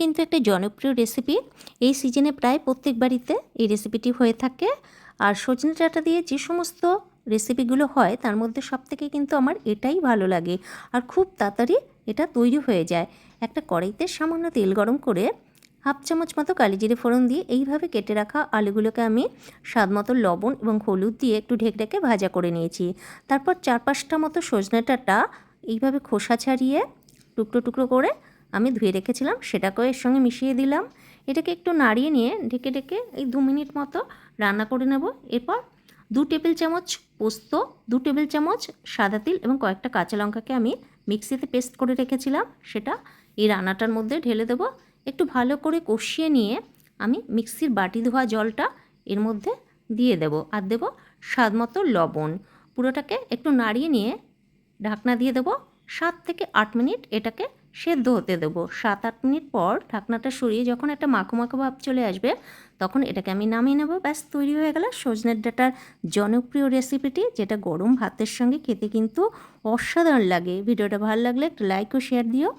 কিন্তু একটা জনপ্রিয় রেসিপি। এই সিজনে প্রায় প্রত্যেক বাড়িতে এই রেসিপিটি হয়ে থাকে। আর সজনে ডাঁটা দিয়ে যে সমস্ত রেসিপিগুলো হয় তার মধ্যে সবথেকে কিন্তু আমার এটাই ভালো লাগে। আর খুব তাড়াতাড়ি এটা তৈরি হয়ে যায়। একটা কড়াইতে সামান্য তেল গরম করে হাফ চামচ মতো কালিজিরে ফোড়ন দিয়ে এইভাবে কেটে রাখা আলুগুলোকে আমি স্বাদ মতো লবণ এবং হলুদ দিয়ে একটু ঢেকে ভাজা করে নিয়েছি। তারপর 4-5টা মতো সজনে ডাঁটা এইভাবে খোসা ছাড়িয়ে টুকরো টুকরো করে আমি ধুয়ে রেখেছিলাম, সেটাকেও এর সঙ্গে মিশিয়ে দিলাম। এটাকে একটু নাড়িয়ে নিয়ে ঢেকে এই 2 মিনিট মতো রান্না করে নেব। এরপর 2 টেবিল চামচ পোস্ত, 2 টেবিল চামচ সাদা তিল এবং কয়েকটা কাঁচা লঙ্কাকে আমি মিক্সিতে পেস্ট করে রেখেছিলাম, সেটা এই রান্নাটার মধ্যে ঢেলে দেবো। একটু ভালো করে কষিয়ে নিয়ে আমি মিক্সির বাটি ধোয়া জলটা এর মধ্যে দিয়ে দেব আর দেব স্বাদ মতো লবণ। পুরোটাকে একটু নাড়িয়ে নিয়ে ঢাকনা দিয়ে দেবো। 7 থেকে 8 মিনিট এটাকে সেদ্ধ হতে দেবো। 7-8 মিনিট পর ঢাকনাটা সরিয়ে যখন একটা মাখো মাখো ভাব চলে আসবে তখন এটাকে আমি নামিয়ে নেব। ব্যাস তৈরি হয়ে গেল সজনের ডাঁটার জনপ্রিয় রেসিপিটি, যেটা গরম ভাতের সঙ্গে খেতে কিন্তু অসাধারণ লাগে। ভিডিওটা ভালো লাগলে একটা লাইক ও শেয়ার দিও।